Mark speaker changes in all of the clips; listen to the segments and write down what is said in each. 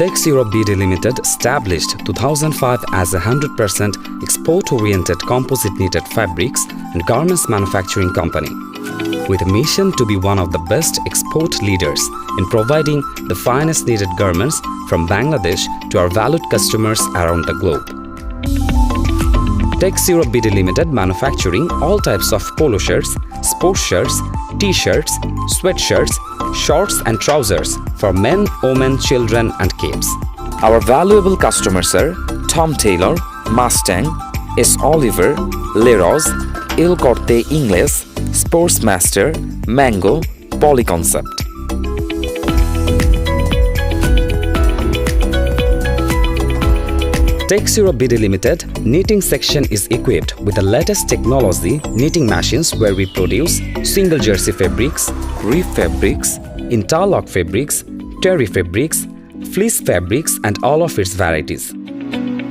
Speaker 1: Texeurop BD Limited established 2005 as a 100% export-oriented composite knitted fabrics and garments manufacturing company, with a mission to be one of the best export leaders in providing the finest knitted garments from Bangladesh to our valued customers around the globe. Texeurop BD Limited manufacturing all types of polo shirts, sports shirts, t-shirts, sweatshirts, shorts and trousers for men, women, children and kids.
Speaker 2: Our valuable customers are Tom Taylor, Mustang, S. Oliver, Leroz, Il Corte Inglés, Sportsmaster, Mango, Polyconcept.
Speaker 1: Texeurop BD Limited knitting section is equipped with the latest technology knitting machines where we produce single jersey fabrics, reef fabrics, interlock fabrics, terry fabrics, fleece fabrics and all of its varieties.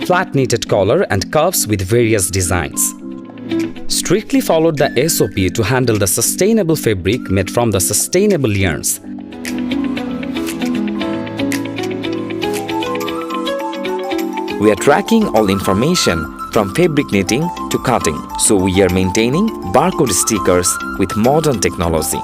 Speaker 1: Flat knitted collar and cuffs with various designs. Strictly followed the SOP to handle the sustainable fabric made from the sustainable yarns.
Speaker 2: We are tracking all information from fabric knitting to cutting, so we are maintaining barcode stickers with modern technology.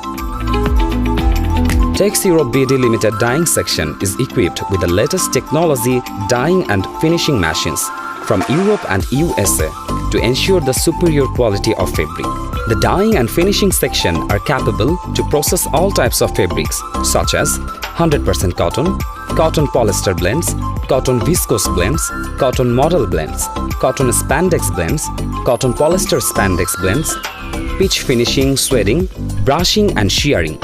Speaker 1: Texeurop BD Limited dyeing section is equipped with the latest technology dyeing and finishing machines from Europe and USA to ensure the superior quality of fabric. The dyeing and finishing section are capable to process all types of fabrics such as 100% cotton, cotton polyester blends, cotton viscose blends, cotton model blends, cotton spandex blends, cotton polyester spandex blends, pitch finishing, sweating, brushing and shearing.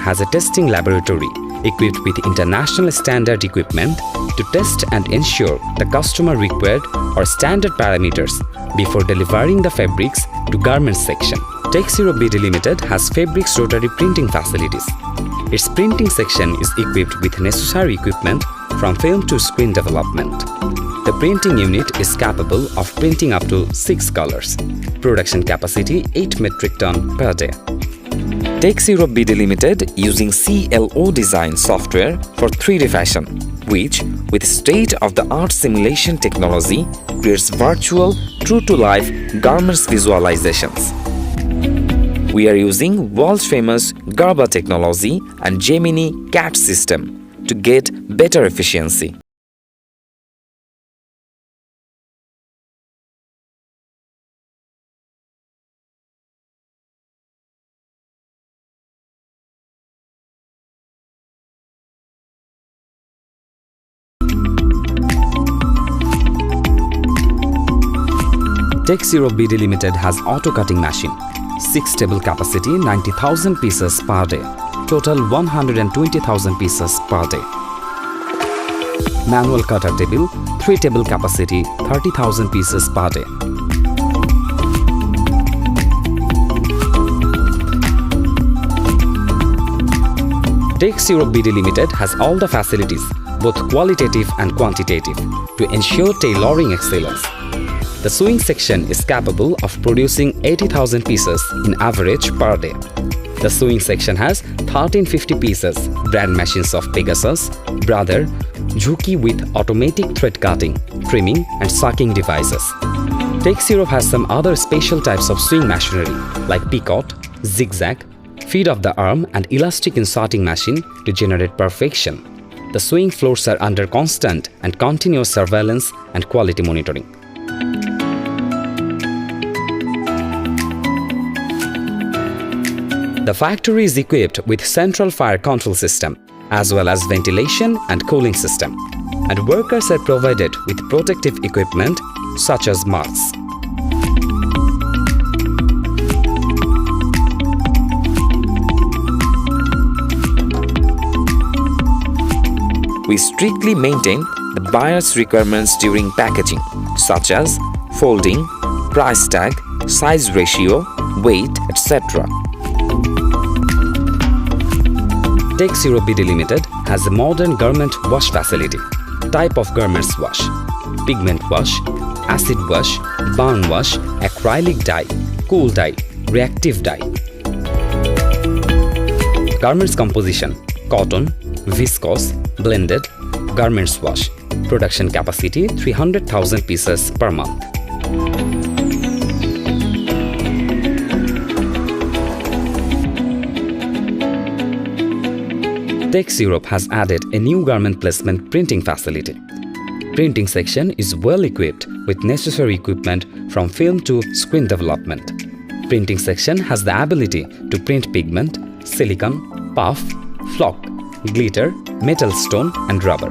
Speaker 1: Has a testing laboratory equipped with international standard equipment to test and ensure the customer required or standard parameters before delivering the fabrics to garments section. Texeurop BD Limited has fabrics rotary printing facilities. Its printing section is equipped with necessary equipment from film to screen development. The printing unit is capable of printing up to 6 colors. Production capacity 8 metric ton per day.
Speaker 2: Texeurop BD Limited using CLO design software for 3D fashion, which, with state-of-the-art simulation technology, creates virtual, true-to-life garments visualizations. We are using world-famous Gerber technology and Gemini CAD system to get better efficiency.
Speaker 1: Texeurop BD Limited has auto cutting machine, 6 table capacity 90,000 pieces per day, total 120,000 pieces per day. Manual cutter table, 3 table capacity 30,000 pieces per day. Texeurop BD Limited has all the facilities, both qualitative and quantitative, to ensure tailoring excellence. The sewing section is capable of producing 80,000 pieces in average per day. The sewing section has 1350 pieces brand machines of Pegasus, Brother, Juki with automatic thread cutting, trimming and sucking devices. Texeurop has some other special types of sewing machinery like picot, zigzag, feed of the arm and elastic inserting machine to generate perfection. The sewing floors are under constant and continuous surveillance and quality monitoring. The factory is equipped with central fire control system as well as ventilation and cooling system, and workers are provided with protective equipment such as masks.
Speaker 2: We strictly maintain the buyer's requirements during packaging, such as folding, price tag, size ratio, weight, etc.
Speaker 1: Texeurop BD Limited has a modern garment wash facility. Type of garments wash: pigment wash, acid wash, burn wash, acrylic dye, cool dye, reactive dye. Garments composition: cotton, viscose, blended, garments wash. Production capacity 300,000 pieces per month. Texeurop has added a new garment placement printing facility. Printing section is well equipped with necessary equipment from film to screen development. Printing section has the ability to print pigment, silicone, puff, flock, glitter, metal stone and rubber.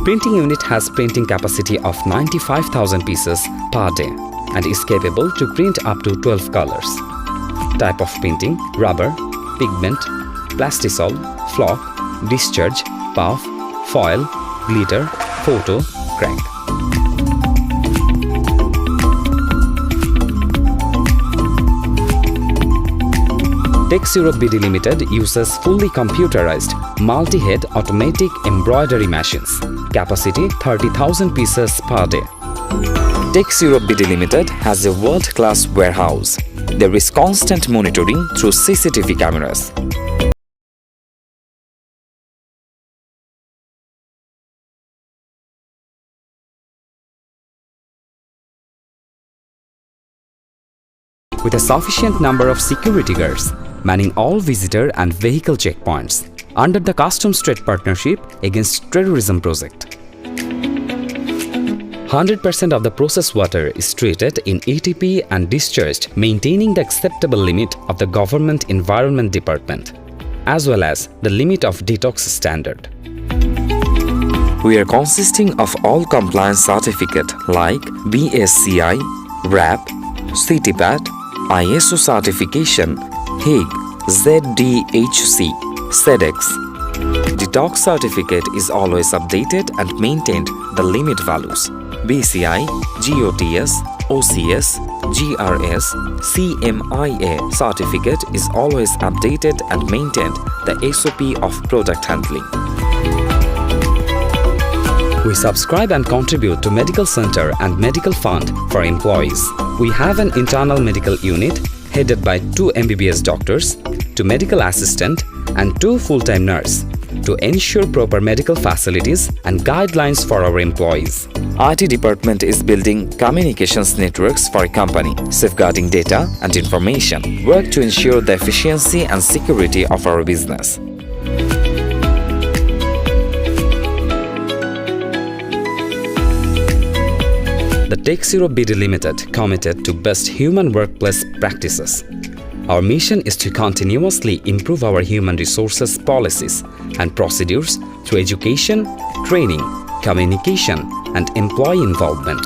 Speaker 1: Printing unit has printing capacity of 95,000 pieces per day and is capable to print up to 12 colors. Type of printing: rubber, pigment, plastisol, flock, discharge, puff, foil, glitter, photo, crank. Texeurop BD Limited uses fully computerized multi-head automatic embroidery machines. Capacity 30,000 pieces per day.
Speaker 2: Texeurop BD Limited has a world-class warehouse. There is constant monitoring through CCTV cameras.
Speaker 1: With a sufficient number of security guards manning all visitor and vehicle checkpoints under the Customs Trade Partnership Against Terrorism project. 100% of the processed water is treated in ETP and discharged, maintaining the acceptable limit of the Government Environment Department, as well as the limit of detox standard.
Speaker 2: We are consisting of all compliance certificate like BSCI, RAP, CTPAT, ISO certification, Hague, ZDHC, SEDEX. Detox certificate is always updated and maintained the limit values. BCI, GOTS, OCS, GRS, CMIA certificate is always updated and maintained the SOP of product handling.
Speaker 1: We subscribe and contribute to Medical Center and Medical Fund for employees. We have an internal medical unit headed by 2 MBBS doctors, 2 medical assistant and 2 full-time nurse to ensure proper medical facilities and guidelines for our employees.
Speaker 2: IT department is building communications networks for a company, safeguarding data and information, work to ensure the efficiency and security of our business.
Speaker 1: The Texeurop BD Limited committed to best human workplace practices. Our mission is to continuously improve our human resources policies and procedures through education, training, communication, and employee involvement.